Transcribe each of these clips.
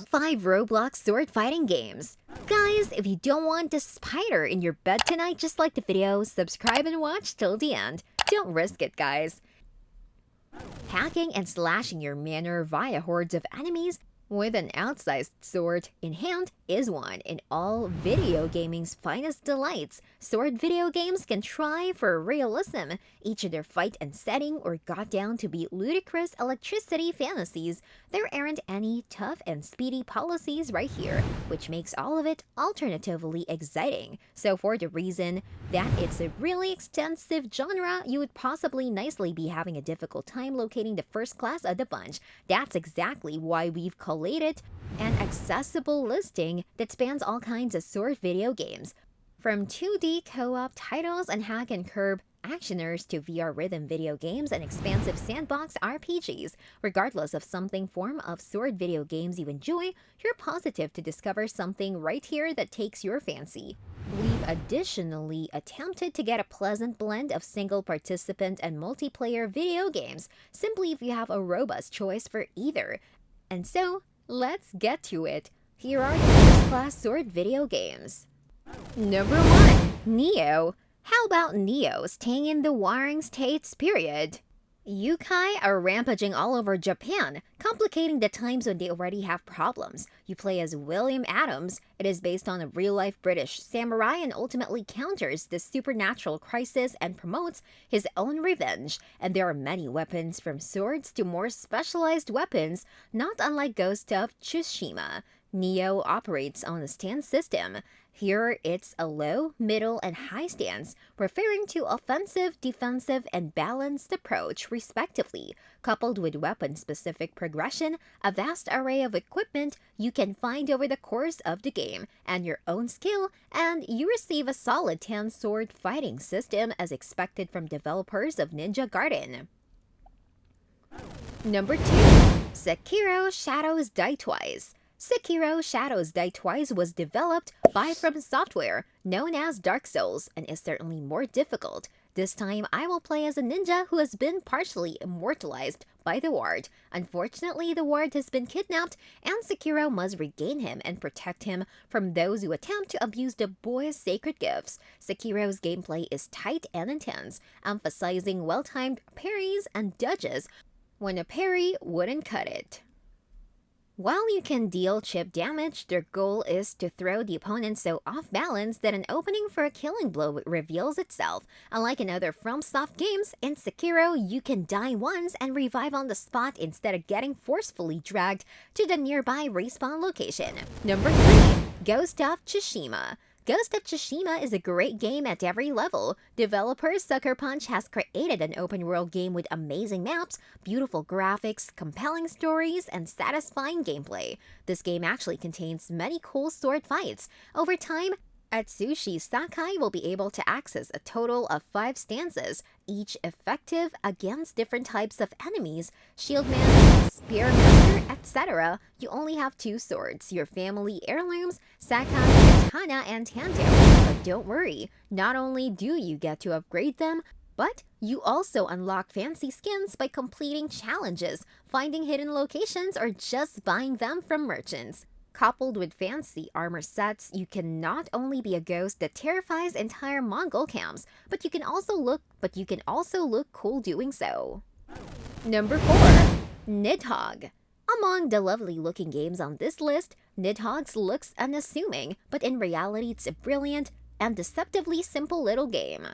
Top 5 Roblox Sword Fighting Games. Guys, if you don't want the spider in your bed tonight, just like the video, subscribe and watch till the end. Don't risk it, guys. Hacking and slashing your manor via hordes of enemies with an outsized sword in hand is one in all video gaming's finest delights. Sword video games can try for realism, each of their fight and setting or got down to be ludicrous electricity fantasies. There aren't any tough and speedy policies right here, which makes all of it alternatively exciting. So for the reason that it's a really extensive genre, you would possibly nicely be having a difficult time locating the first class of the bunch. That's exactly why we've collated an accessible listing that spans all kinds of sword video games, from 2D co-op titles and hack and curb actioners to VR rhythm video games and expansive sandbox RPGs. Regardless of something form of sword video games you enjoy, you're positive to discover something right here that takes your fancy. We've additionally attempted to get a pleasant blend of single participant and multiplayer video games, simply if you have a robust choice for either. And so, let's get to it. Here are the first-class sword video games. Number 1. Neo. How about Neo staying in the warring states period? Yokai are rampaging all over Japan, complicating the times when they already have problems. You play as William Adams. It is based on a real-life British samurai and ultimately counters the supernatural crisis and promotes his own revenge. And there are many weapons, from swords to more specialized weapons, not unlike Ghost of Tsushima. Neo operates on a stance system. Here, it's a low, middle, and high stance, referring to offensive, defensive, and balanced approach, respectively. Coupled with weapon-specific progression, a vast array of equipment you can find over the course of the game, and your own skill, and you receive a solid 10-sword fighting system as expected from developers of Ninja Garden. Number 2. Sekiro Shadows Die Twice. Sekiro Shadows Die Twice was developed by From Software, known as Dark Souls, and is certainly more difficult. This time, I will play as a ninja who has been partially immortalized by the ward. Unfortunately, the ward has been kidnapped, and Sekiro must regain him and protect him from those who attempt to abuse the boy's sacred gifts. Sekiro's gameplay is tight and intense, emphasizing well-timed parries and dodges when a parry wouldn't cut it. While you can deal chip damage, their goal is to throw the opponent so off balance that an opening for a killing blow reveals itself. Unlike in other FromSoft games, in Sekiro you can die once and revive on the spot instead of getting forcefully dragged to the nearby respawn location. Number 3. Ghost of Tsushima. Ghost of Tsushima is a great game at every level. Developer Sucker Punch has created an open-world game with amazing maps, beautiful graphics, compelling stories, and satisfying gameplay. This game actually contains many cool sword fights. Over time, Atsushi Sakai will be able to access a total of 5 stances, each effective against different types of enemies: Shieldman, Spearmaster, etc. You only have 2 swords, your family heirlooms, Sakai, Katana, and Tanto. But don't worry, not only do you get to upgrade them, but you also unlock fancy skins by completing challenges, finding hidden locations, or just buying them from merchants. Coupled with fancy armor sets, you can not only be a ghost that terrifies entire Mongol camps, but you can also look cool doing so. Number 4. Nidhogg. Among the lovely looking games on this list, Nidhogg's looks unassuming, but in reality it's a brilliant and deceptively simple little game.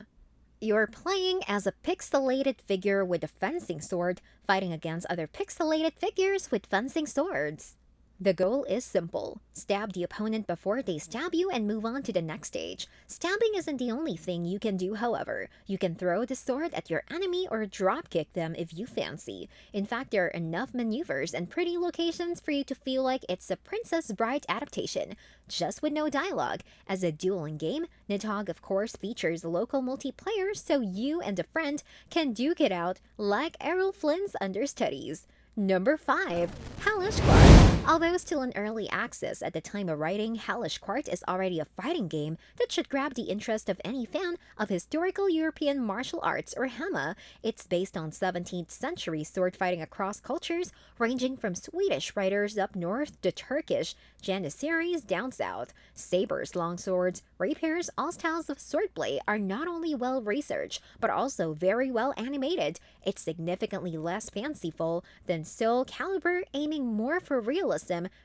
You're playing as a pixelated figure with a fencing sword, fighting against other pixelated figures with fencing swords. The goal is simple: stab the opponent before they stab you and move on to the next stage. Stabbing isn't the only thing you can do, however. You can throw the sword at your enemy or dropkick them if you fancy. In fact, there are enough maneuvers and pretty locations for you to feel like it's a Princess Bride adaptation, just with no dialogue. As a dueling game, Nidhogg of course features local multiplayer, so you and a friend can duke it out like Errol Flynn's understudies. Number 5. Hellish Club. Although still in early access at the time of writing, Hellish Quart is already a fighting game that should grab the interest of any fan of historical European martial arts or HAMA. It's based on 17th century sword fighting across cultures, ranging from Swedish writers up north to Turkish janissaries down south. Sabers, longswords, rapiers, all styles of swordplay are not only well researched, but also very well animated. It's significantly less fanciful than Soul Calibur, aiming more for realism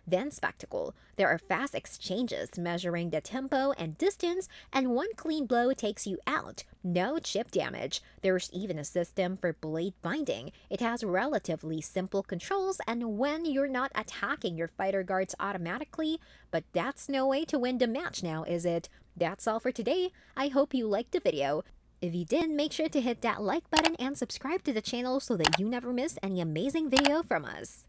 than spectacle. There are fast exchanges measuring the tempo and distance, and one clean blow takes you out. No chip damage. There's even a system for blade binding. It has relatively simple controls, and when you're not attacking your fighter guards automatically, but that's no way to win the match now, is it? That's all for today. I hope you liked the video. If you did, make sure to hit that like button and subscribe to the channel so that you never miss any amazing video from us.